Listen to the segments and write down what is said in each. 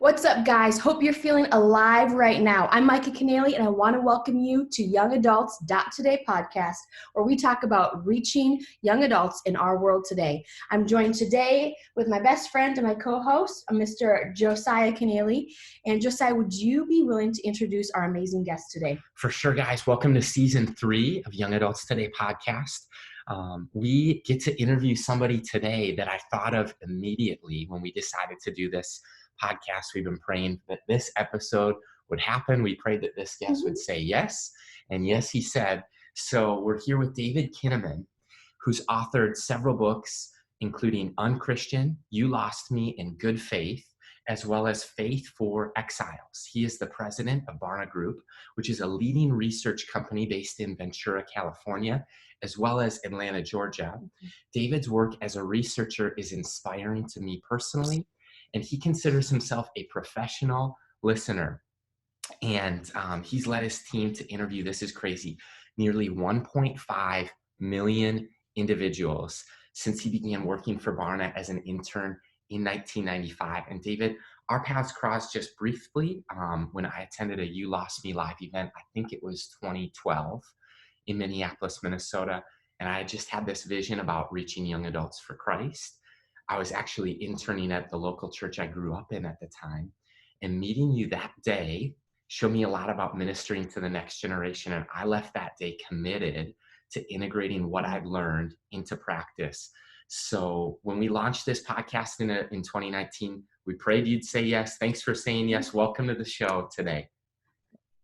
What's up, guys? Hope you're feeling alive right now. I'm Micah Keneally, and I want to welcome you to Young Adults Today podcast, where we talk about reaching young adults in our world today. I'm joined today with my best friend and my co-host, Mr. Josiah Keneally. And Josiah, would you be willing to introduce our amazing guest today? For sure, guys. Welcome to season 3 of Young Adults Today podcast. We get to interview somebody today that I thought of immediately when we decided to do this podcast. We've been praying that this episode would happen. We prayed that this guest would say yes. And yes, he said. So we're here with David Kinnaman, who's authored several books, including Unchristian, You Lost Me, and Good Faith, as well as Faith for Exiles. He is the president of Barna Group, which is a leading research company based in Ventura, California, as well as Atlanta, Georgia. David's work as a researcher is inspiring to me personally, and he considers himself a professional listener. And he's led his team to interview, this is crazy, nearly 1.5 million individuals since he began working for Barna as an intern in 1995. And David, our paths crossed just briefly when I attended a You Lost Me live event. I think it was 2012 in Minneapolis, Minnesota. And I just had this vision about reaching young adults for Christ. I was actually interning at the local church I grew up in at the time. And meeting you that day showed me a lot about ministering to the next generation. And I left that day committed to integrating what I've learned into practice. So when we launched this podcast in 2019, we prayed you'd say yes. Thanks for saying yes. Welcome to the show today.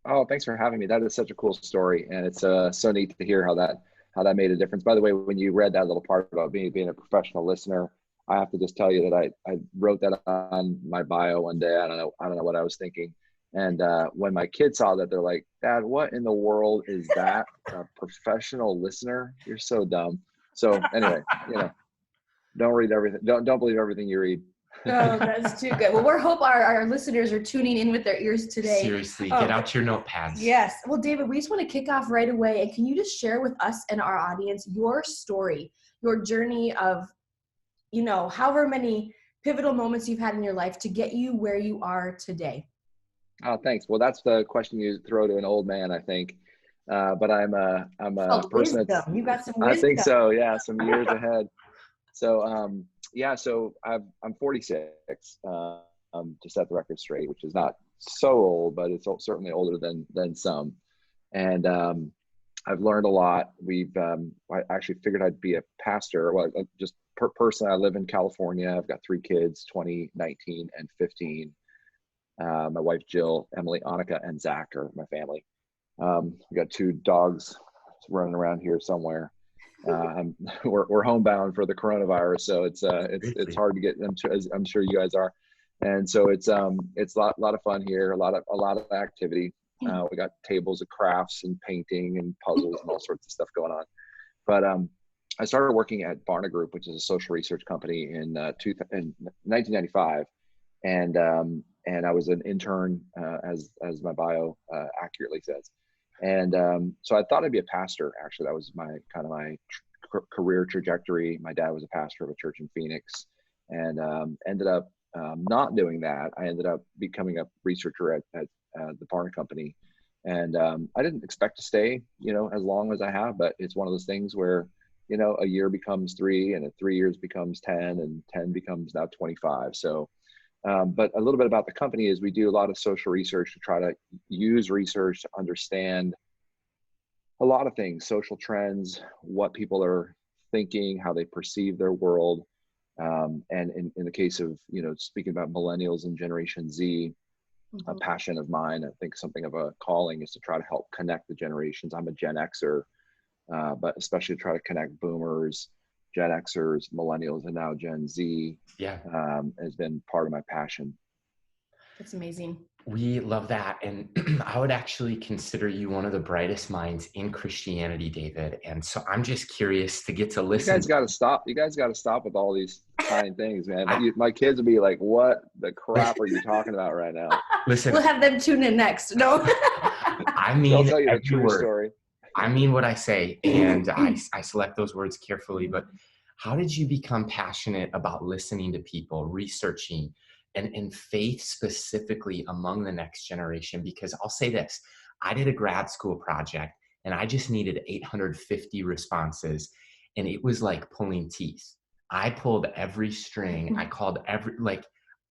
Oh, thanks for having me. That is such a cool story. And it's so neat to hear how that made a difference. By the way, when you read that little part about being a professional listener, I have to just tell you that I wrote that on my bio one day. I don't know what I was thinking. And when my kids saw that, they're like, "Dad, what in the world is that? A professional listener? You're so dumb." So anyway, don't read everything. Don't believe everything you read. Oh, that's too good. Well, we hope our listeners are tuning in with their ears today. Seriously, get out your notepads. Yes. Well, David, we just want to kick off right away. And can you just share with us and our audience your story, your journey of, however many pivotal moments you've had in your life to get you where you are today? Oh, thanks. Well, that's the question you throw to an old man, I think. But I'm a person that's, you got some wisdom. I think so. Yeah. Some years ahead. So, so I'm 46, to set the record straight, which is not so old, but it's certainly older than some. And I've learned a lot. I actually figured I'd be a pastor. Well, just personally, I live in California. I've got 3 kids, 20, 19, and 15. My wife, Jill, Emily, Annika, and Zach are my family. We got 2 dogs running around here somewhere. We're homebound for the coronavirus, so it's hard to get them to, as I'm sure you guys are. And so it's a lot of fun here, a lot of activity. We got tables of crafts and painting and puzzles and all sorts of stuff going on. But I started working at Barna Group, which is a social research company in 1995, and I was an intern, as my bio accurately says. And so I thought I'd be a pastor. Actually, that was my career trajectory. My dad was a pastor of a church in Phoenix, and ended up not doing that. I ended up becoming a researcher at the Barna company, and I didn't expect to stay, as long as I have. But it's one of those things where, a year becomes 3, and 3 years becomes 10, and 10 becomes now 25. So. But a little bit about the company is we do a lot of social research to try to use research to understand a lot of things, social trends, what people are thinking, how they perceive their world. And in the case of, speaking about millennials and Generation Z, a passion of mine, I think something of a calling is to try to help connect the generations. I'm a Gen Xer, but especially try to connect boomers, Gen Xers, millennials, and now Gen Z. Has been part of my passion. That's amazing. We love that. And I would actually consider you one of the brightest minds in Christianity, David. And so I'm just curious to get to listen. You guys got to stop with all these kind things, man. My kids would be like, "What the crap are you talking about right now?" Listen, we'll have them tune in next. No, I mean, I'll tell you the true story. I mean what I say, and I select those words carefully. But how did you become passionate about listening to people, researching, and faith specifically among the next generation. Because I'll say this, I did a grad school project and I just needed 850 responses, and it was like pulling teeth. I pulled every string. I called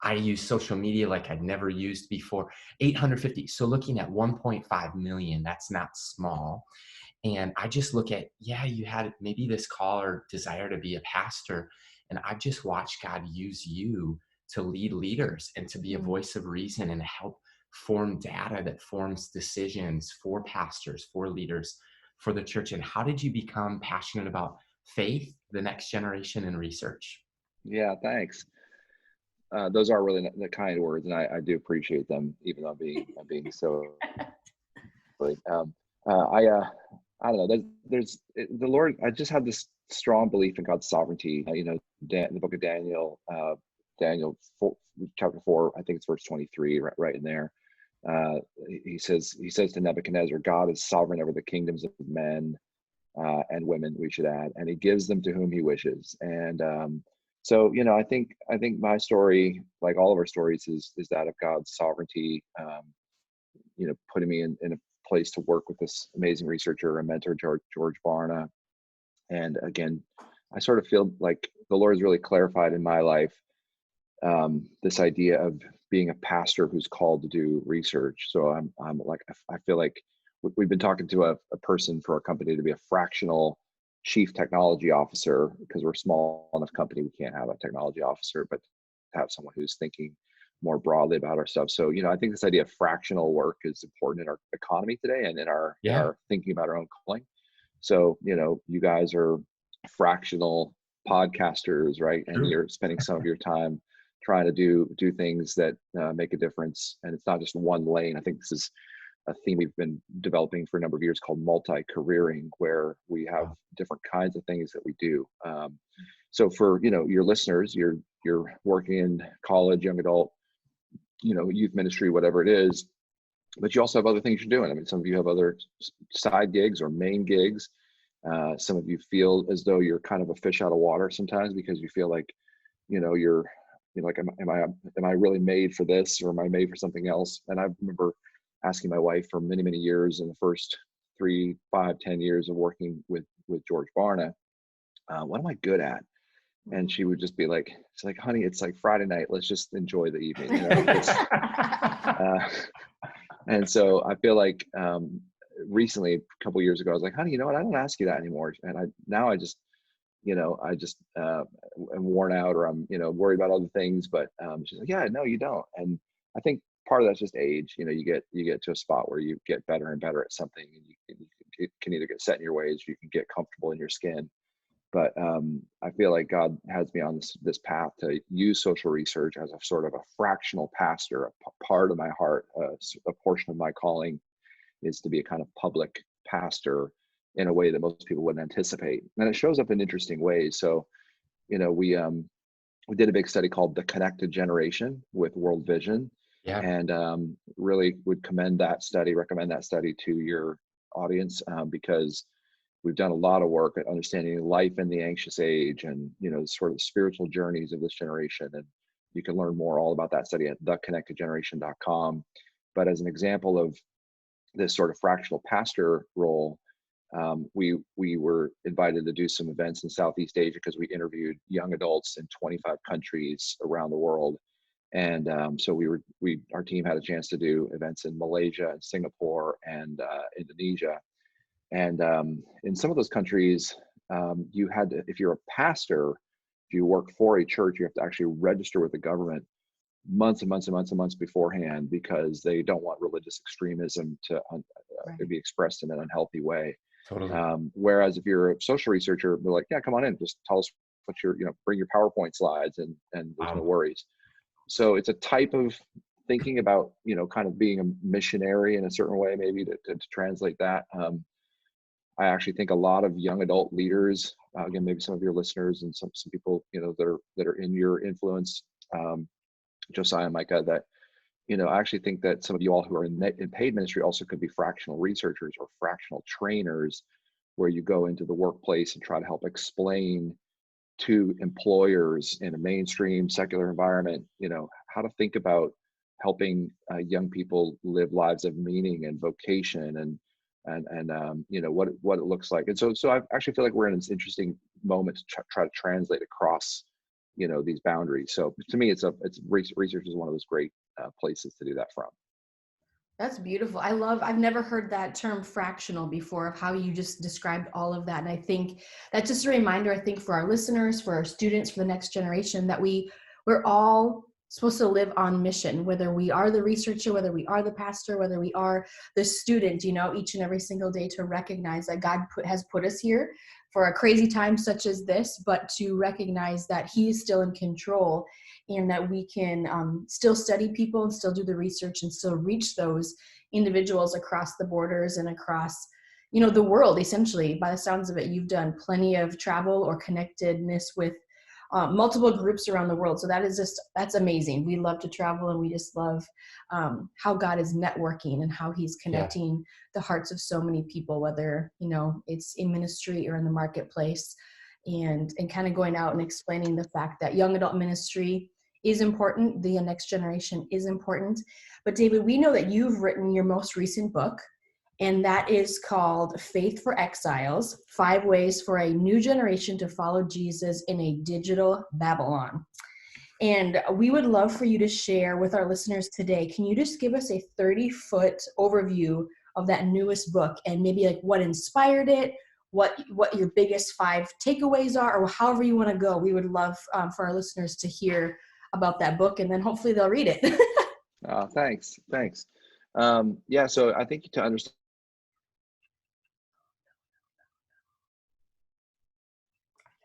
I used social media like I'd never used before. 850. So looking at 1.5 million, that's not small. And I just look at, yeah, you had maybe this call or desire to be a pastor. And I just watched God use you to lead leaders and to be a voice of reason and help form data that forms decisions for pastors, for leaders, for the church. And how did you become passionate about faith, the next generation, and research? Yeah, thanks. Those are really the kind words, and I do appreciate them, even though I'm being so. I don't know. There's the Lord. I just have this strong belief in God's sovereignty. The book of Daniel, Daniel 4, chapter 4, I think it's verse 23, right in there. He says to Nebuchadnezzar, God is sovereign over the kingdoms of men and women, we should add, and he gives them to whom he wishes. And so, I think my story, like all of our stories, is that of God's sovereignty. Putting me in a place to work with this amazing researcher and mentor, George Barna. And again, I sort of feel like the Lord has really clarified in my life this idea of being a pastor who's called to do research. So I'm like, I feel like we've been talking to a person for our company to be a fractional chief technology officer, because we're a small enough company, we can't have a technology officer, but have someone who's thinking more broadly about our stuff. So, I think this idea of fractional work is important in our economy today and in our thinking about our own calling. So, you guys are fractional podcasters, right? And you're spending some of your time trying to do things that make a difference. And it's not just one lane. I think this is a theme we've been developing for a number of years called multi-careering, where we have different kinds of things that we do. So for, your listeners, you're working in college, young adult, youth ministry, whatever it is, but you also have other things you're doing. I mean, some of you have other side gigs or main gigs. Some of you feel as though you're kind of a fish out of water sometimes, because you feel like, you're like, am I really made for this, or am I made for something else? And I remember asking my wife for many, many years, in the first 3, 5, 10 years of working with George Barna, what am I good at? And she would just be like, it's like, honey, it's like Friday night. Let's just enjoy the evening. And so I feel like recently, a couple of years ago, I was like, honey, you know what? I don't ask you that anymore. And I just am worn out, or I'm, worried about other things. But she's like, yeah, no, you don't. And I think part of that's just age. You get to a spot where you get better and better at something, and you can either get set in your ways, or you can get comfortable in your skin. But I feel like God has me on this path to use social research as a sort of a fractional pastor. A part of my heart, a portion of my calling, is to be a kind of public pastor in a way that most people wouldn't anticipate. And it shows up in interesting ways. So, we did a big study called The Connected Generation with World Vision. Yeah. And really would recommend that study to your audience, because we've done a lot of work at understanding life in the anxious age, and sort of spiritual journeys of this generation. And you can learn more all about that study at theconnectedgeneration.com. But as an example of this sort of fractional pastor role, we were invited to do some events in Southeast Asia, because we interviewed young adults in 25 countries around the world. And so our team had a chance to do events in Malaysia and Singapore and Indonesia. And in some of those countries, you had to, if you're a pastor, if you work for a church, you have to actually register with the government months and months and months and months beforehand, because they don't want religious extremism to be expressed in an unhealthy way. Totally. Whereas if you're a social researcher, they're like, yeah, come on in, just tell us what bring your PowerPoint slides, and there's no worries. So it's a type of thinking about, kind of being a missionary in a certain way, maybe to translate that. I actually think a lot of young adult leaders, again, maybe some of your listeners and some people, that are in your influence, Josiah and Micah, that, I actually think that some of you all who are in paid ministry also could be fractional researchers or fractional trainers, where you go into the workplace and try to help explain to employers in a mainstream secular environment, how to think about helping young people live lives of meaning and vocation and you know what it looks like. And so I actually feel like we're in this interesting moment to try to translate across, you know, these boundaries. So to me, it's research is one of those great places to do that from. That's beautiful. I've never heard that term fractional before, of how you just described all of that. And I think that's just a reminder, I think, for our listeners, for our students, for the next generation, that we're all supposed to live on mission, whether we are the researcher, whether we are the pastor, whether we are the student, you know, each and every single day, to recognize that God has put us here for a crazy time such as this, but to recognize that He is still in control, and that we can still study people and still do the research and still reach those individuals across the borders and across, you know, the world. Essentially, by the sounds of it, you've done plenty of travel or connectedness with multiple groups around the world. So that's amazing. We love to travel, and we just love how God is networking and how He's connecting the hearts of so many people, whether, you know, it's in ministry or in the marketplace, and kind of going out and explaining the fact that young adult ministry is important. The next generation is important. But David, we know that you've written your most recent book, and that is called Faith for Exiles: 5 Ways for a New Generation to Follow Jesus in a Digital Babylon. And we would love for you to share with our listeners today. Can you just give us a 30-foot overview of that newest book, and maybe like what inspired it, what your biggest 5 takeaways are, or however you want to go? We would love for our listeners to hear about that book, and then hopefully they'll read it. Thanks. Yeah, so I think to understand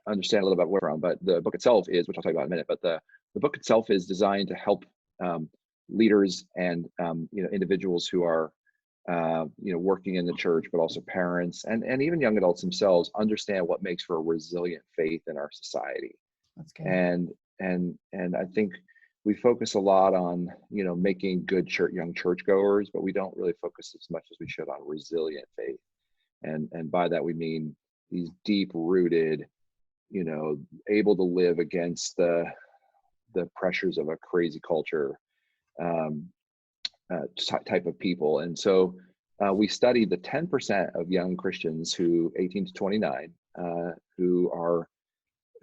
a little bit where from, but the book itself is, which I'll talk about in a minute, but the book itself is designed to help leaders and you know, individuals who are you know, working in the church, but also parents and even young adults themselves understand what makes for a resilient faith in our society. That's good. And I think we focus a lot on, you know, making good young churchgoers, but we don't really focus as much as we should on resilient faith. And by that we mean these deep-rooted, you know, able to live against the pressures of a crazy culture type of people. And so we studied the 10% of young Christians 18 to 29 who are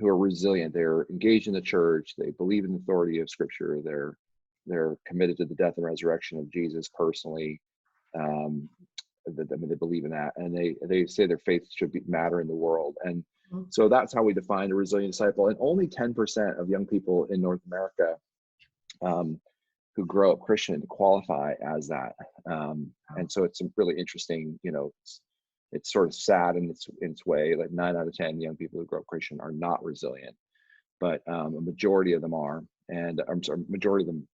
resilient. They're engaged in the church. They believe in the authority of Scripture. They're committed to the death and resurrection of Jesus personally. They believe in that, and they say their faith should matter in the world. And so that's how we define a resilient disciple. And only 10% of young people in North America who grow up Christian qualify as that. And so it's really interesting. You know, it's sort of sad in its way. Like 9 out of 10 young people who grow up Christian are not resilient, but a majority of them are. And I'm sorry, majority of them,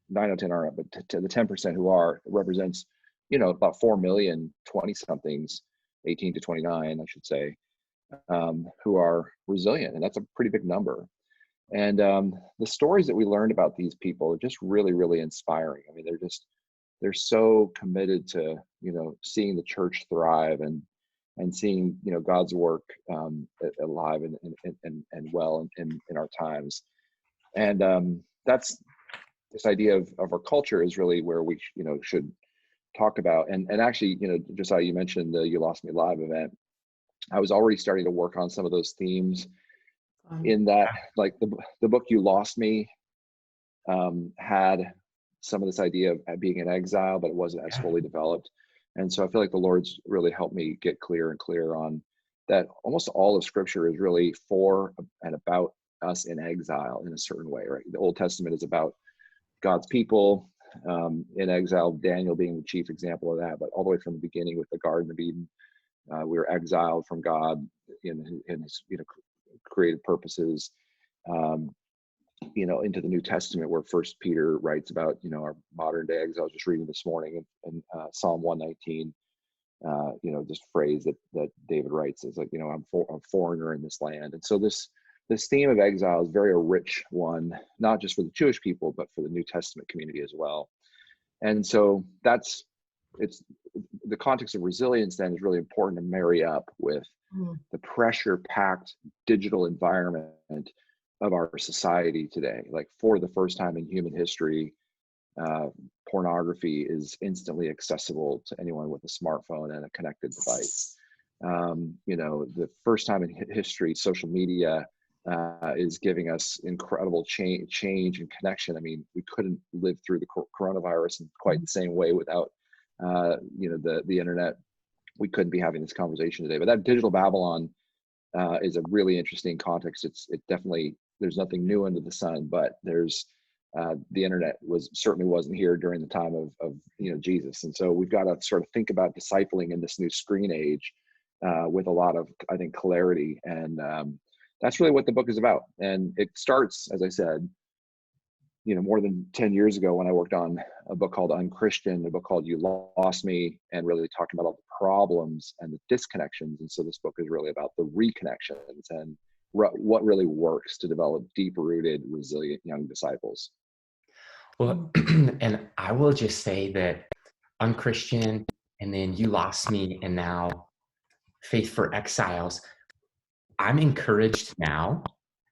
9 out of 10 are, but to the 10% who are, represents, you know, about 4 million 20-somethings, 18 to 29, I should say, who are resilient. And that's a pretty big number. And the stories that we learned about these people are just really, really inspiring. I mean, they're so committed to, you know, seeing the church thrive and seeing, you know, God's work alive and well in our times. And that's this idea of our culture is really where we, you know, should talk about. And actually, you know, Josiah, you mentioned the You Lost Me Live event. I was already starting to work on some of those themes in that, like the book You Lost Me had some of this idea of being in exile, but it wasn't as fully developed. And so I feel like the Lord's really helped me get clear and clear on that. Almost all of Scripture is really for and about us in exile in a certain way, right? The Old Testament is about God's people in exile, Daniel being the chief example of that, but all the way from the beginning with the Garden of Eden, we were exiled from God in his, you know, created purposes, you know, into the New Testament, where First Peter writes about, you know, our modern day exile. I was just reading this morning in Psalm 119, you know, this phrase that David writes is like, you know, I'm a foreigner in this land. And so this theme of exile is very a rich one, not just for the Jewish people, but for the New Testament community as well. And so it's the context of resilience then is really important to marry up with the pressure-packed digital environment our society today. Like, for the first time in human history, pornography is instantly accessible to anyone with a smartphone and a connected device. The first time in history, social media is giving us incredible change and connection. I mean, we couldn't live through the coronavirus in quite the same way without, the internet. We couldn't be having this conversation today. But that digital Babylon is a really interesting context. It definitely, there's nothing new under the sun, but there's the internet certainly wasn't here during the time of Jesus. And so we've got to sort of think about discipling in this new screen age with a lot of, I think, clarity. And that's really what the book is about. And it starts, as I said, more than 10 years ago when I worked on a book called Unchristian, a book called You Lost Me, and really talking about all the problems and the disconnections. And so this book is really about the reconnections and what really works to develop deep-rooted, resilient young disciples. Well, and I will just say that Unchristian, and then You Lost Me, and now Faith for Exiles, I'm encouraged now,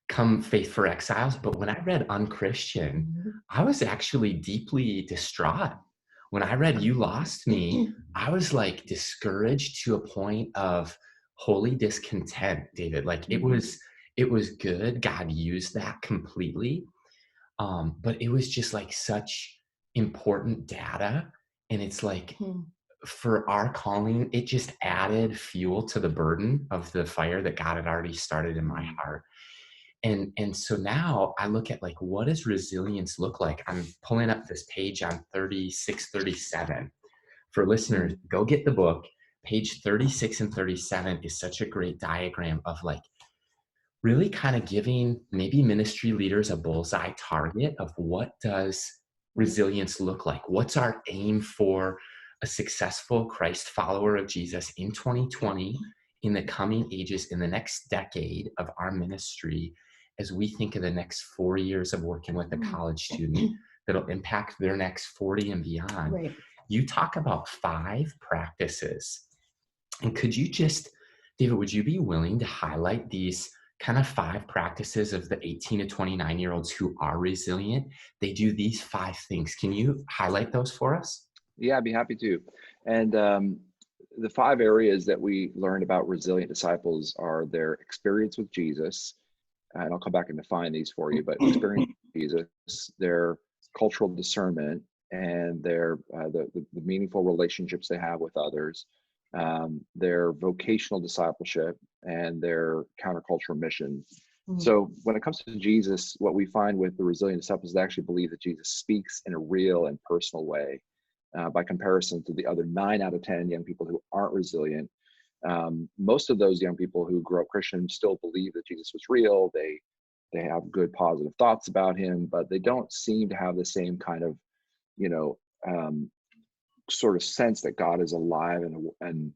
come Faith for Exiles, but when I read Unchristian, I was actually deeply distraught. When I read You Lost Me, I was like discouraged to a point of holy discontent, David. Like it was good. God used that completely. But it was just like such important data. And it's like, for our calling, it just added fuel to the burden of the fire that God had already started in my heart. And so now I look at, like, what does resilience look like? I'm pulling up this page on 36, 37. For listeners, go get the book. Page 36 and 37 is such a great diagram of, like, really kind of giving maybe ministry leaders a bullseye target of what does resilience look like? What's our aim for a successful Christ follower of Jesus in 2020, in the coming ages, in the next decade of our ministry, as we think of the next 4 years of working with a college student that'll impact their next 40 and beyond. Right. You talk about 5 practices. And could you just, David, would you be willing to highlight these kind of 5 practices of the 18 to 29-year-olds who are resilient? They do these 5 things. Can you highlight those for us? Yeah, I'd be happy to. And the 5 areas that we learned about resilient disciples are their experience with Jesus, and I'll come back and define these for you, but experience with Jesus, their cultural discernment, and their the meaningful relationships they have with others, their vocational discipleship, and their countercultural mission. So when it comes to Jesus, what we find with the resilient disciples is they actually believe that Jesus speaks in a real and personal way. By comparison to the other 9 out of 10 young people who aren't resilient, most of those young people who grew up Christian still believe that Jesus was real. They have good positive thoughts about him, but they don't seem to have the same kind of, sort of sense that God is alive and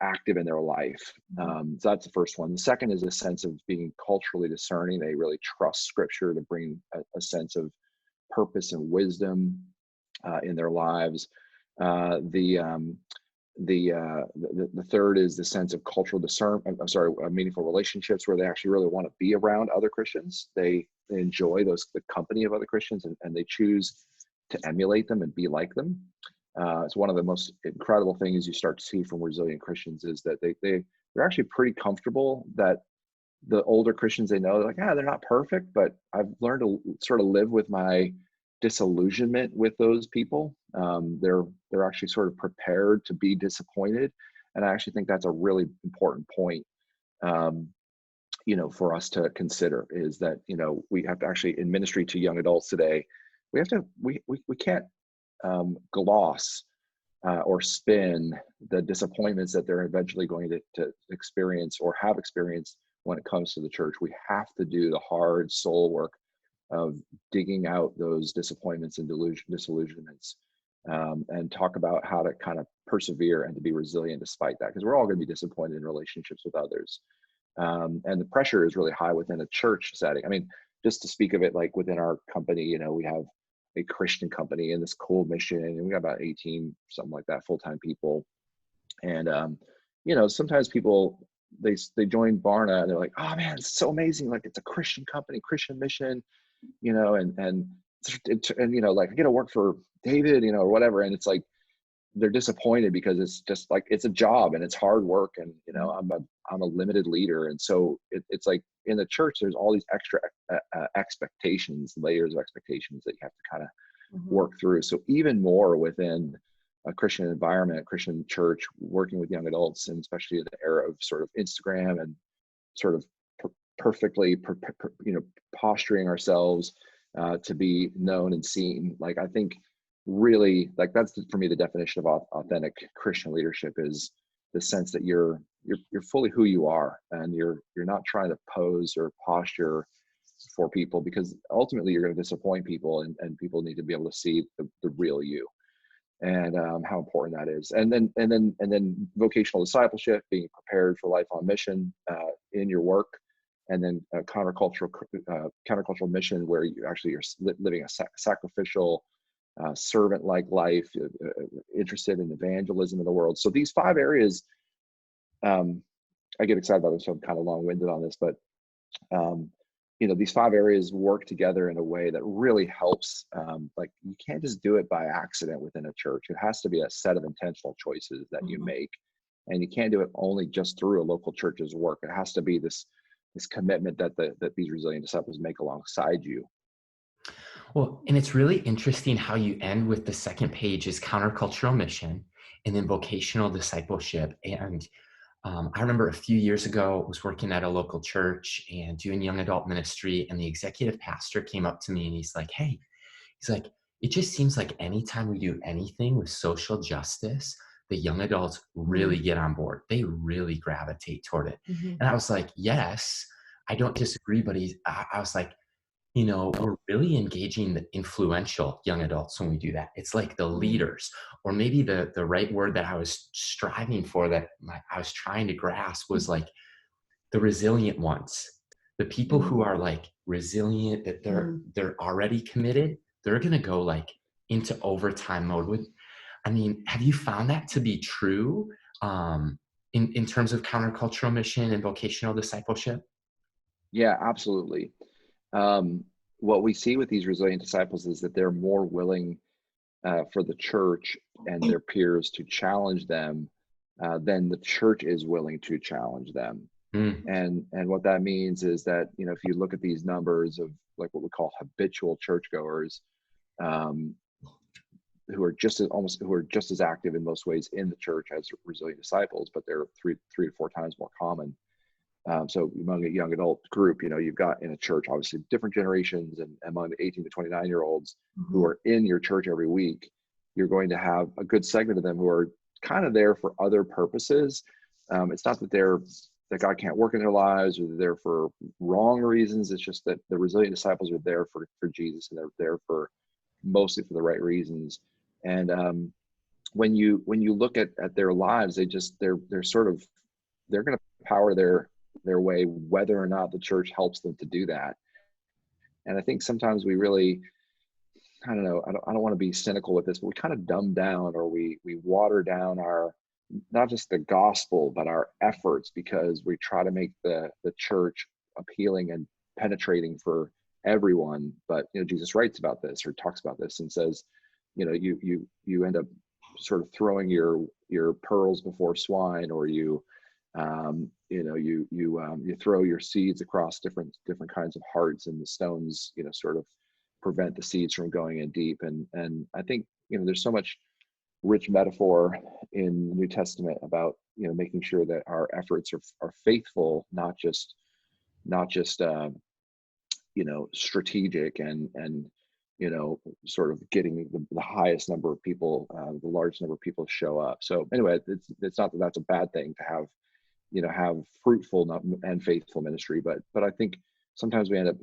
active in their life. So that's the first one. The second is a sense of being culturally discerning. They really trust Scripture to bring a sense of purpose and wisdom in their lives. The third is the sense of cultural discernment. Meaningful relationships, where they actually really want to be around other Christians. They enjoy the company of other Christians, and they choose to emulate them and be like them. It's one of the most incredible things you start to see from resilient Christians is that they're actually pretty comfortable that the older Christians they know, they're like, they're not perfect, but I've learned to sort of live with my disillusionment with those people. They're actually sort of prepared to be disappointed, and I actually think that's a really important point, for us to consider, is that we have to actually, in ministry to young adults today, we can't gloss or spin the disappointments that they're eventually going to experience or have experienced when it comes to the church. We have to do the hard soul work of digging out those disappointments and disillusionments, and talk about how to kind of persevere and to be resilient despite that, because we're all going to be disappointed in relationships with others. And the pressure is really high within a church setting. I mean, just to speak of it, like within our company, we have a Christian company and this cool mission, and we got about 18, something like that, full-time people. And, sometimes people they joined Barna, and they're like, oh man, it's so amazing. Like, it's a Christian company, Christian mission, you know, and you know, like, I get to work for David, you know, or whatever. And it's like, they're disappointed because it's just like, it's a job and it's hard work. And, you know, I'm a limited leader. And so it's like in the church, there's all these extra expectations, layers of expectations that you have to kind of work through. So even more within a Christian environment, Christian church, working with young adults, and especially in the era of sort of Instagram and sort of perfectly, you know, posturing ourselves to be known and seen. Like, I think really, like, that's for me the definition of authentic Christian leadership, is the sense that you're fully who you are, and you're not trying to pose or posture for people, because ultimately you're going to disappoint people, and people need to be able to see the real you, and how important that is. And then vocational discipleship, being prepared for life on mission in your work, and then a countercultural mission where you actually are living a sacrificial, servant-like life, interested in evangelism in the world. So these 5 areas, I get excited about this, so I'm kind of long-winded on this, but you know, these 5 areas work together in a way that really helps. Like, you can't just do it by accident within a church. It has to be a set of intentional choices that you make, and you can't do it only just through a local church's work. It has to be this commitment that these resilient disciples make alongside you. Well, and it's really interesting how you end with the second page is countercultural mission, and then vocational discipleship. And I remember a few years ago, I was working at a local church and doing young adult ministry, and the executive pastor came up to me and he's like, hey, he's like, it just seems like anytime we do anything with social justice, the young adults really get on board. They really gravitate toward it. And I was like, yes, I don't disagree, but I was like, you know, we're really engaging the influential young adults when we do that. It's like the leaders, or maybe the right word that I was striving for, that I was trying to grasp, was like the resilient ones, the people who are like resilient, that they're already committed. They're going to go like into overtime mode with, I mean, have you found that to be true in terms of countercultural mission and vocational discipleship? Yeah, absolutely. What we see with these resilient disciples is that they're more willing for the church and their peers to challenge them than the church is willing to challenge them. And what that means is that, you know, if you look at these numbers of like what we call habitual churchgoers, who are just as active in most ways in the church as resilient disciples, but they're three to four times more common. So among a young adult group, you know, you've got in a church, obviously different generations, and among the 18 to 29-year-olds who are in your church every week, you're going to have a good segment of them who are kind of there for other purposes. It's not that God can't work in their lives, or they're there for wrong reasons. It's just that the resilient disciples are there for Jesus, and they're there for mostly for the right reasons. And when you look at their lives, they're going to power their way, whether or not the church helps them to do that. And I think sometimes we really, I don't know, I don't want to be cynical with this, but we kind of dumb down, or we water down our, not just the gospel, but our efforts, because we try to make the church appealing and penetrating for everyone. But, you know, Jesus writes about this, or talks about this, and says, you know, you end up sort of throwing your pearls before swine, or you throw your seeds across different kinds of hearts, and the stones, you know, sort of prevent the seeds from going in deep. And I think, you know, there's so much rich metaphor in the New Testament about, you know, making sure that our efforts are faithful, not just you know, strategic and you know, sort of getting the highest number of people, the largest number of people show up. So anyway, it's not that that's a bad thing to have, you know, have fruitful and faithful ministry, but I think sometimes we end up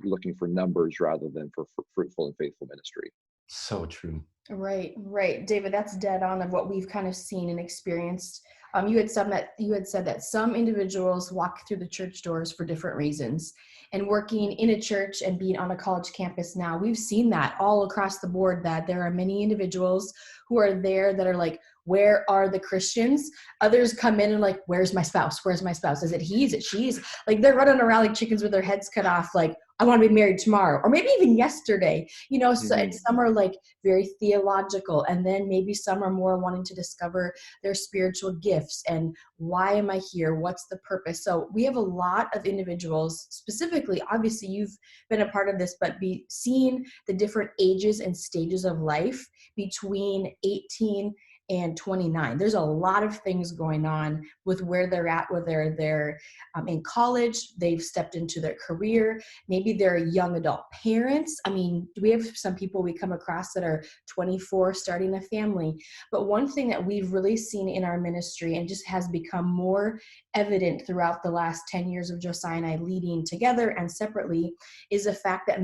looking for numbers rather than for fruitful and faithful ministry. So true. Right. David, that's dead on of what we've kind of seen and experienced You had said that some individuals walk through the church doors for different reasons. And working in a church and being on a college campus now, we've seen that all across the board, that there are many individuals who are there that are like, where are the Christians? Others come in and like, where's my spouse? Where's my spouse? Is it he? Is it she's? Like they're running around like chickens with their heads cut off. Like, I want to be married tomorrow, or maybe even yesterday, so, and some are like very theological. And then maybe some are more wanting to discover their spiritual gifts and why am I here? What's the purpose? So we have a lot of individuals, specifically, obviously you've been a part of this, but seeing the different ages and stages of life between 18 and 29. There's a lot of things going on with where they're at, whether they're in college, they've stepped into their career, maybe they're young adult parents. I mean, we have some people we come across that are 24 starting a family. But one thing that we've really seen in our ministry and just has become more evident throughout the last 10 years of Josiah and I leading together and separately is the fact that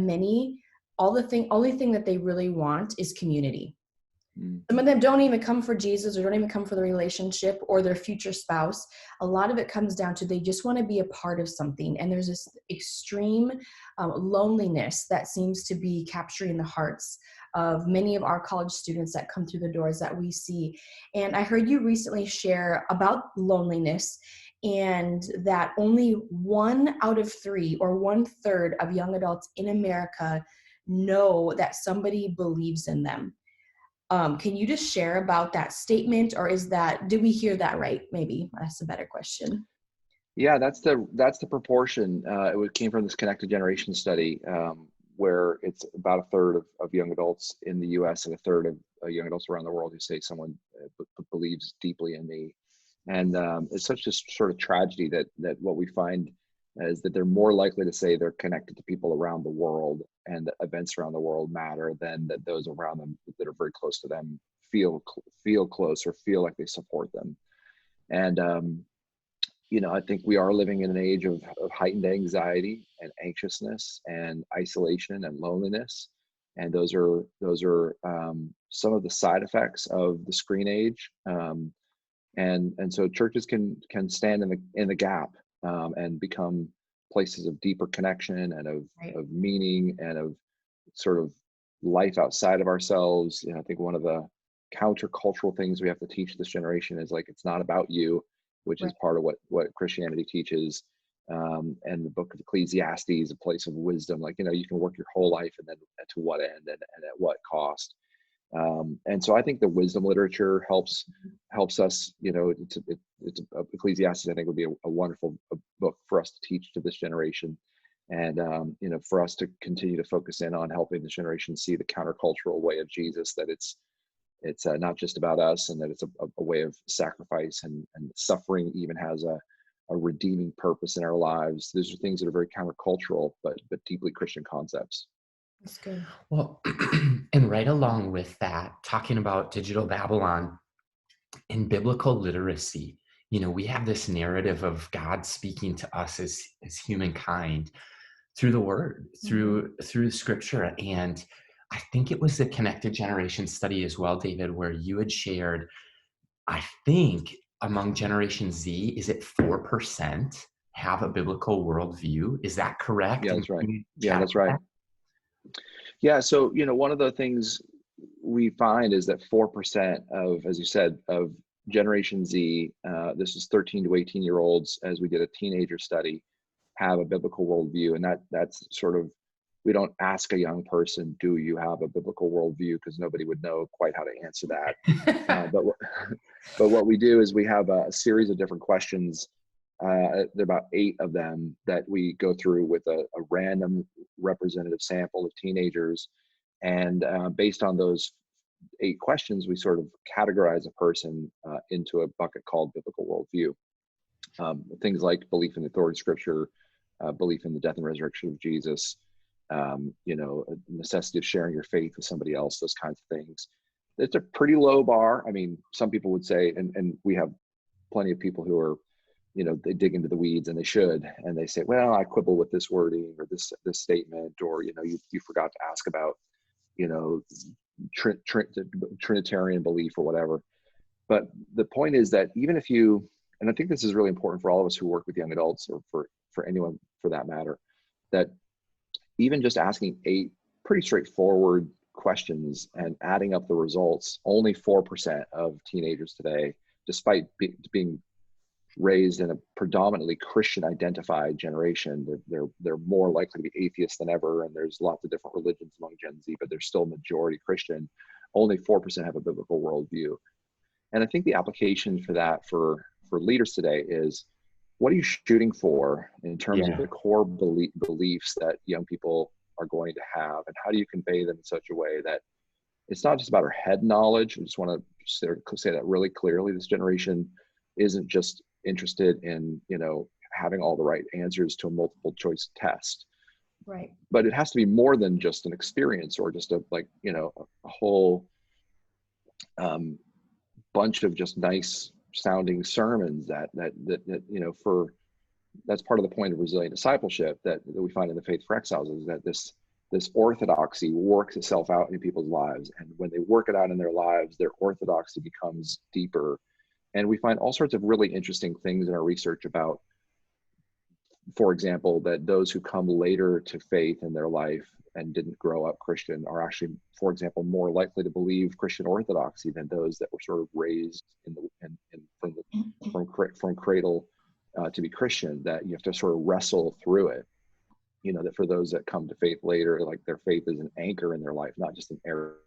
only thing that they really want is community. Some of them don't even come for Jesus or don't even come for the relationship or their future spouse. A lot of it comes down to they just want to be a part of something. And there's this extreme loneliness that seems to be capturing the hearts of many of our college students that come through the doors that we see. And I heard you recently share about loneliness and that only 1 out of 3 or 1/3 of young adults in America know that somebody believes in them. Can you just share about that statement, or did we hear that right? Maybe that's a better question. Yeah, that's the proportion. It came from this Connected Generation study, where it's about 1/3 of young adults in the U.S. and 1/3 of young adults around the world who say someone believes deeply in me. And it's such a sort of tragedy that what we find is that they're more likely to say they're connected to people around the world and that events around the world matter than that those around them that are very close to them feel close or feel like they support them. And I think we are living in an age of heightened anxiety and anxiousness and isolation and loneliness, and those are some of the side effects of the screen age. And so churches can stand in the gap and become places of deeper connection and of meaning and of sort of life outside of ourselves. I think one of the countercultural things we have to teach this generation is like, it's not about you, which is part of what Christianity teaches. And the book of Ecclesiastes, a place of wisdom, like, you can work your whole life and then to what end and at what cost. And so I think the wisdom literature helps us, Ecclesiastes, I think, would be a wonderful book for us to teach to this generation. And, for us to continue to focus in on helping this generation see the countercultural way of Jesus, that it's not just about us, and that it's a way of sacrifice, and suffering even has a redeeming purpose in our lives. Those are things that are very countercultural, but deeply Christian concepts. That's good. Well, and right along with that, talking about digital Babylon and biblical literacy, we have this narrative of God speaking to us as humankind through the word, through scripture. And I think it was the Connected Generation study as well, David, where you had shared, I think among Generation Z, is it 4% have a biblical worldview? Is that correct? Yeah, that's right. Yeah, that's right. Yeah. So, one of the things we find is that 4% of, as you said, of Generation Z, this is 13 to 18-year-olds, as we did a teenager study, have a biblical worldview. And that's sort of, we don't ask a young person, do you have a biblical worldview? Because nobody would know quite how to answer that. But what we do is we have a series of different questions. There are about 8 of them that we go through with a random representative sample of teenagers. And based on those 8 questions, we sort of categorize a person into a bucket called biblical worldview. Things like belief in the authority of Scripture, belief in the death and resurrection of Jesus, necessity of sharing your faith with somebody else, those kinds of things. It's a pretty low bar. I mean, some people would say, and we have plenty of people who are, they dig into the weeds, and they should, and they say, well, I quibble with this wording or this statement, or, you forgot to ask about, Trinitarian belief or whatever. But the point is that even if you, and I think this is really important for all of us who work with young adults, or for anyone for that matter, that even just asking 8 pretty straightforward questions and adding up the results, only 4% of teenagers today, despite being raised in a predominantly Christian identified generation, they're more likely to be atheists than ever, and there's lots of different religions among Gen Z, but they're still majority Christian. Only 4% have a biblical worldview. And I think the application for that for leaders today is, what are you shooting for in terms of the core beliefs that young people are going to have, and how do you convey them in such a way that it's not just about our head knowledge? I just want to say that really clearly. This generation isn't just interested in, having all the right answers to a multiple choice test. Right. But it has to be more than just an experience, or just a whole bunch of just nice sounding sermons that that's part of the point of resilient discipleship that we find in the Faith for Exiles, is that this orthodoxy works itself out in people's lives. And when they work it out in their lives, their orthodoxy becomes deeper. And we find all sorts of really interesting things in our research about, for example, that those who come later to faith in their life and didn't grow up Christian are actually, for example, more likely to believe Christian orthodoxy than those that were sort of raised from cradle to be Christian. That you have to sort of wrestle through it. That for those that come to faith later, like, their faith is an anchor in their life, not just an error.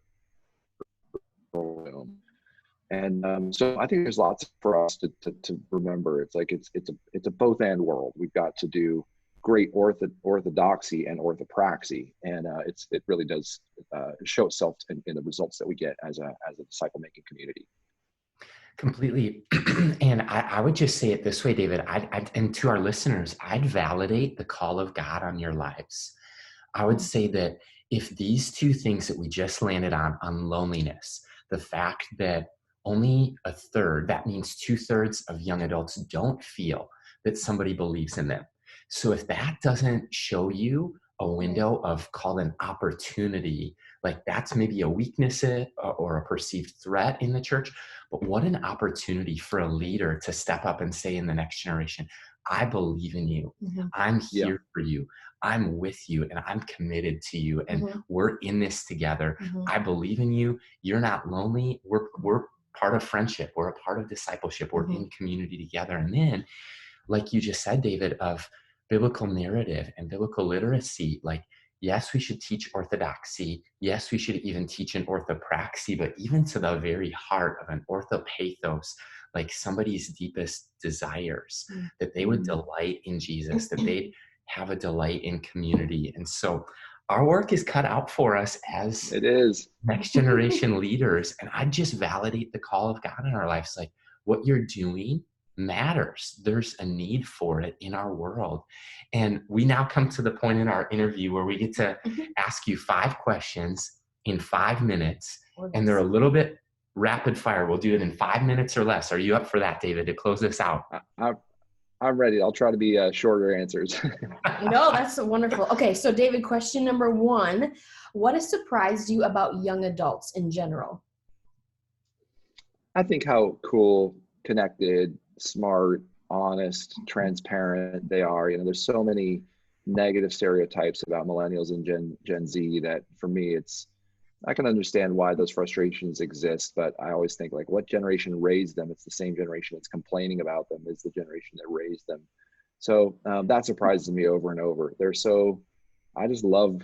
And so I think there's lots for us to remember. It's like it's a both and world. We've got to do great orthodoxy and orthopraxy, and it really does show itself in the results that we get as a disciple making community. Completely. And I would just say it this way, David, and to our listeners, I'd validate the call of God on your lives. I would say that if these 2 things that we just landed on loneliness, the fact that only a third, that means 2/3 of young adults don't feel that somebody believes in them. So if that doesn't show you a window of, called an opportunity, like that's maybe a weakness or a perceived threat in the church, but what an opportunity for a leader to step up and say in the next generation, I believe in you. I'm here for you. I'm with you, and I'm committed to you, and we're in this together. I believe in you. You're not lonely. We're part of friendship. We're a part of discipleship. We're in community together. And then, like you just said, David, of biblical narrative and biblical literacy, like, yes, we should teach orthodoxy. Yes, we should even teach an orthopraxy, but even to the very heart of an orthopathos, like somebody's deepest desires, that they would delight in Jesus, that they'd have a delight in community. And so our work is cut out for us as it is next generation leaders. And I just validate the call of God in our lives. Like, what you're doing matters. There's a need for it in our world. And we now come to the point in our interview where we get to ask you 5 questions in 5 minutes, and they're a little bit rapid fire. We'll do it in 5 minutes or less. Are you up for that, David, to close this out? I'm ready. I'll try to be shorter answers. No, that's so wonderful. Okay, so David, question number 1, what has surprised you about young adults in general? I think how cool, connected, smart, honest, transparent they are. There's so many negative stereotypes about millennials and Gen Z that, for me, I can understand why those frustrations exist, but I always think, like, what generation raised them? It's the same generation that's complaining about them is the generation that raised them. So that surprises me over and over. I just love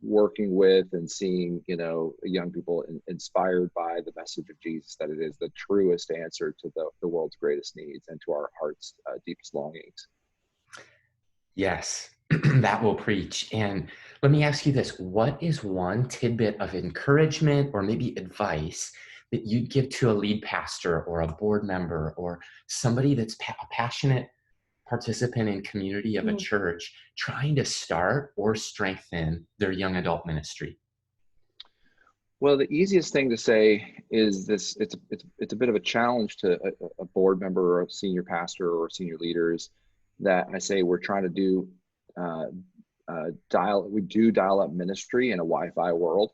working with and seeing, young people inspired by the message of Jesus, that it is the truest answer to the world's greatest needs and to our heart's deepest longings. Yes, that will preach. And let me ask you this. What is one tidbit of encouragement or maybe advice that you'd give to a lead pastor or a board member or somebody that's a passionate participant in community of a church trying to start or strengthen their young adult ministry? Well, the easiest thing to say is this: it's a bit of a challenge to a board member or a senior pastor or senior leaders, that I say we're trying to do dial up ministry in a Wi-Fi world.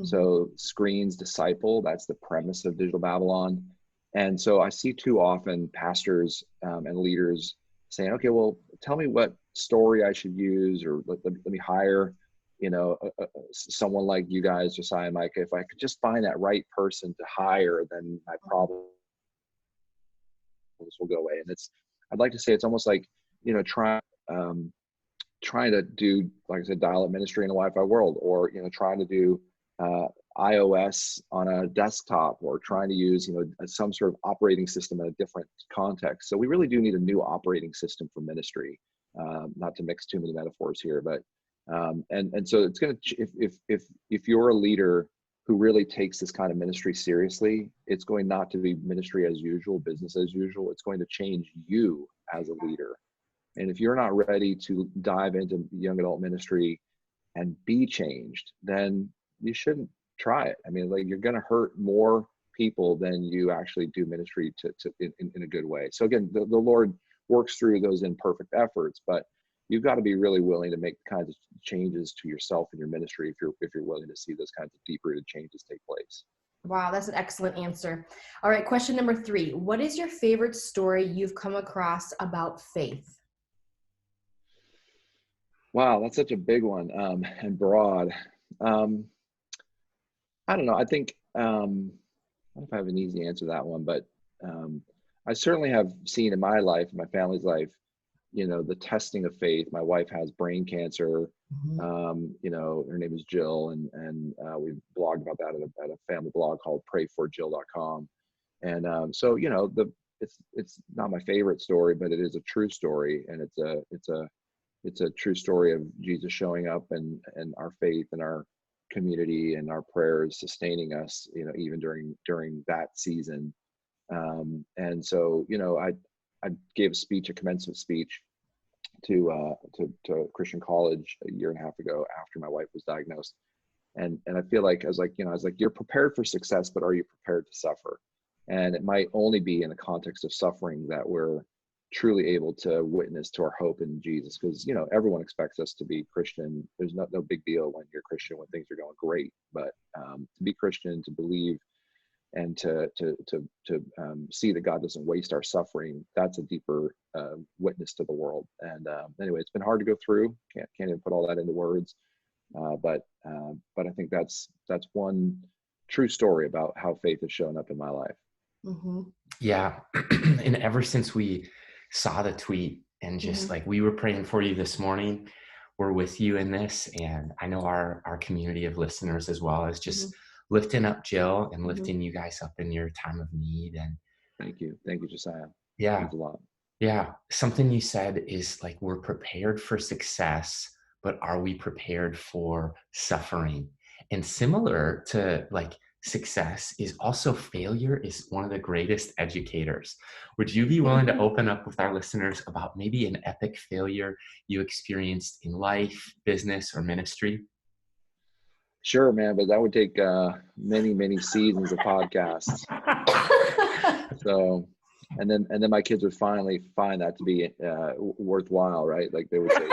So screens disciple, that's the premise of Digital Babylon. And so I see too often pastors and leaders saying, okay, well, tell me what story I should use, or let me hire, someone like you guys, Josiah and Micah. If I could just find that right person to hire, then my problems will go away. And I'd like to say it's almost like, trying to do, like I said, dial-up ministry in a Wi-Fi world, or, trying to do iOS on a desktop, or trying to use, some sort of operating system in a different context. So we really do need a new operating system for ministry, not to mix too many metaphors here, but and so it's going to, if you're a leader who really takes this kind of ministry seriously, it's going not to be ministry as usual, business as usual. It's going to change you as a leader. And if you're not ready to dive into young adult ministry and be changed, then you shouldn't try it. I mean, like, you're going to hurt more people than you actually do ministry in a good way. So again, the Lord works through those imperfect efforts, but you've got to be really willing to make kinds of changes to yourself and your ministry if you're willing to see those kinds of deep-rooted changes take place. Wow, that's an excellent answer. All right, question number 3. What is your favorite story you've come across about faith? Wow, that's such a big one, and broad. I don't know. I think, I don't know if I have an easy answer to that one, but I certainly have seen in my life, my family's life, the testing of faith. My wife has brain cancer. Her name is Jill, and we blogged about that at a family blog called prayforjill.com. And so, it's not my favorite story, but it is a true story, and it's a true story of Jesus showing up, and our faith and our community and our prayers sustaining us, even during that season. And so, I gave a commencement speech to a Christian college a year and a half ago after my wife was diagnosed. And I feel like I was like, you're prepared for success, but are you prepared to suffer? And it might only be in the context of suffering that we're truly able to witness to our hope in Jesus, because everyone expects us to be Christian. There's no big deal when you're Christian when things are going great, but to be Christian, to believe, and to see that God doesn't waste our suffering, that's a deeper witness to the world. And anyway, it's been hard to go through. Can't even put all that into words, but I think that's one true story about how faith has shown up in my life. Mm-hmm. Yeah, and ever since we saw the tweet, and just like, we were praying for you this morning, we're with you in this, and I know our community of listeners as well is just lifting up Jill and lifting you guys up in your time of need. And thank you, Josiah. Yeah, thanks a lot. Yeah, something you said is like, we're prepared for success, but are we prepared for suffering? And similar to like success is also failure is one of the greatest educators. Would you be willing to open up with our listeners about maybe an epic failure you experienced in life, business, or ministry? Sure, man, but that would take many seasons of podcasts. So, and then my kids would finally find that to be worthwhile, right? Like, they would say,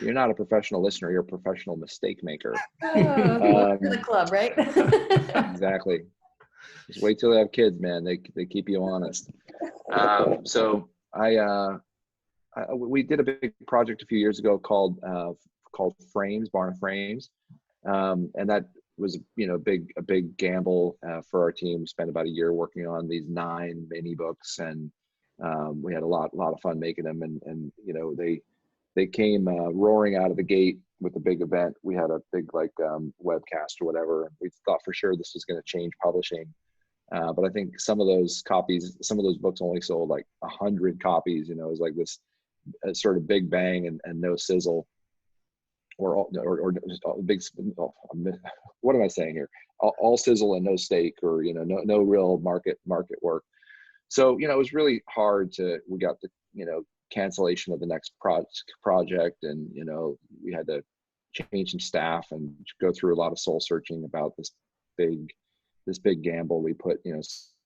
you're not a professional listener, you're a professional mistake maker. For the club, right? Exactly. Just wait till they have kids, man. They keep you honest. So we did a big project a few years ago called Frames, Barna Frames, and that was a big gamble for our team. We spent about a year working on these 9 mini books, and we had a lot of fun making them, and they came roaring out of the gate with a big event. We had a big webcast or whatever. We thought for sure this was going to change publishing. But I think some of those books only sold like 100 copies. It was like this sort of big bang and no sizzle, or just big. What am I saying here? All sizzle and no steak, or no real market work. So it was really hard we got the cancellation of the next project, and we had to change some staff and go through a lot of soul searching about this big gamble. We put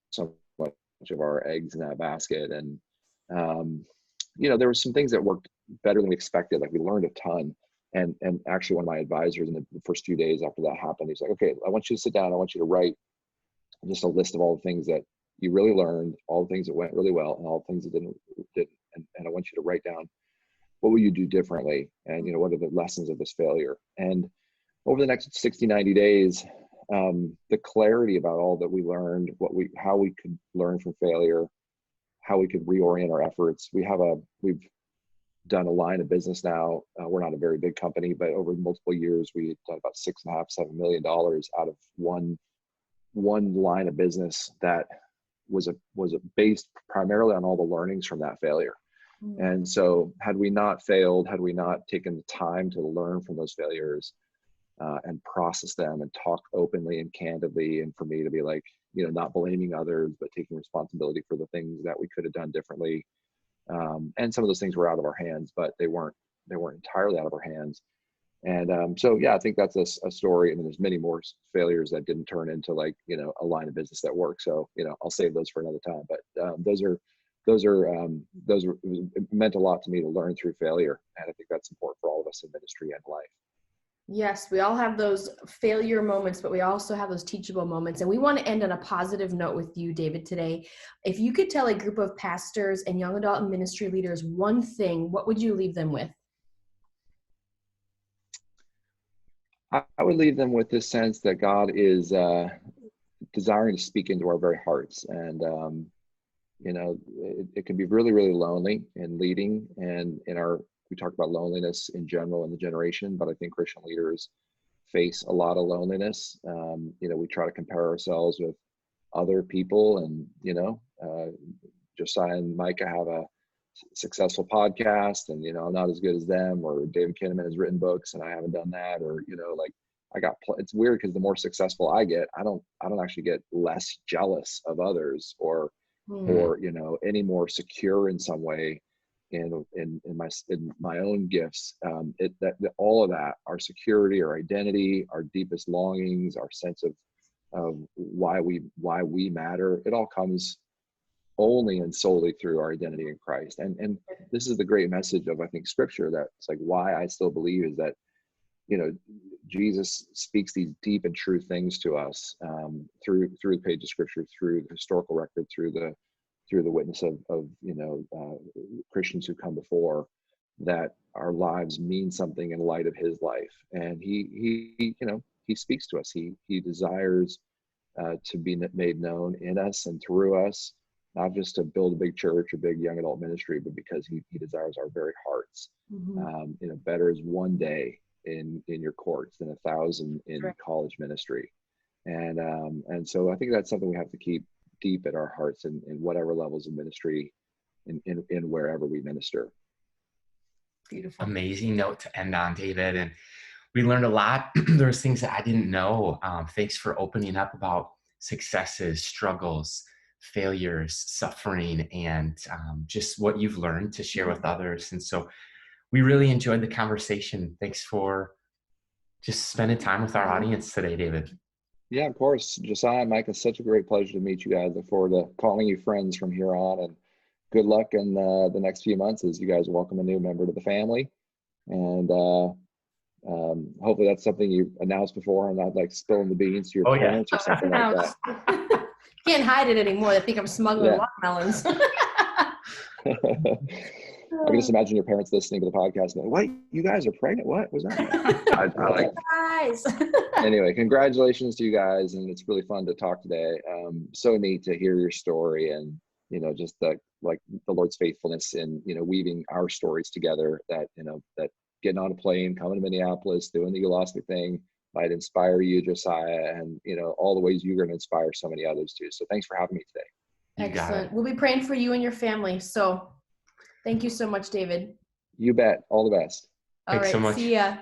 so much of our eggs in that basket, and there were some things that worked better than we expected. Like, we learned a ton, and actually one of my advisors in the first few days after that happened, he's like, okay, I want you to sit down, I want you to write just a list of all the things that you really learned, all the things that went really well, and all the things that didn't. And I want you to write down, what will you do differently? And, what are the lessons of this failure? And over the next 60, 90 days, the clarity about all that we learned, how we could learn from failure, how we could reorient our efforts. We've done a line of business now. We're not a very big company, but over multiple years, we've done about $6.5–7 million out of one line of business that was based primarily on all the learnings from that failure. And so had we not failed, had we not taken the time to learn from those failures and process them and talk openly and candidly, and for me to be like, not blaming others, but taking responsibility for the things that we could have done differently. And some of those things were out of our hands, but they weren't entirely out of our hands. And so, yeah, I think that's a story. And there's many more failures that didn't turn into a line of business that works. So, I'll save those for another time. But it meant a lot to me to learn through failure. And I think that's important for all of us in ministry and life. Yes, we all have those failure moments, but we also have those teachable moments. And we want to end on a positive note with you, David, today. If you could tell a group of pastors and young adult and ministry leaders one thing, what would you leave them with? I would leave them with this sense that God is desiring to speak into our very hearts. And, it can be really, really lonely in leading, and we talk about loneliness in general in the generation, but I think Christian leaders face a lot of loneliness. We try to compare ourselves with other people, and, Josiah and Micah have a successful podcast, and, I'm not as good as them, or David Kinnaman has written books and I haven't done that, or, it's weird because the more successful I get, I don't actually get less jealous of others or any more secure in some way in my own gifts. All of that, our security, our identity, our deepest longings, our sense of why we matter, it all comes only and solely through our identity in Christ. And this is the great message of, I think, Scripture, that's like why I still believe is that, Jesus speaks these deep and true things to us through the page of Scripture, through the historical record, through the witness of Christians who come before, that our lives mean something in light of His life. And He speaks to us. He desires to be made known in us and through us, not just to build a big church or big young adult ministry, but because he desires our very hearts. Better is one day in your courts than 1,000 in college ministry. And so I think that's something we have to keep deep in our hearts in whatever levels of ministry, in wherever we minister. Beautiful. Amazing note to end on, David. And we learned a lot. There's things that I didn't know. Thanks for opening up about successes, struggles, failures, suffering, and just what you've learned to share with others. And so we really enjoyed the conversation. Thanks for just spending time with our audience today, David. Yeah, of course. Josiah and Mike, it's such a great pleasure to meet you guys. Look forward to calling you friends from here on, and good luck in the next few months as you guys welcome a new member to the family. And hopefully that's something you announced before and not like spilling the beans to your parents or something like that. Can't hide it anymore. They think I'm smuggling watermelons. I can just imagine your parents listening to the podcast and like, what? You guys are pregnant? What was that? I like guys. Anyway, congratulations to you guys. And it's really fun to talk today. So neat to hear your story, and, just the Lord's faithfulness in, weaving our stories together, that getting on a plane, coming to Minneapolis, doing the Elastic thing might inspire you, Josiah, and, all the ways you're going to inspire so many others too. So thanks for having me today. Excellent. We'll be praying for you and your family. So thank you so much, David. You bet. All the best. Thanks so much. See ya.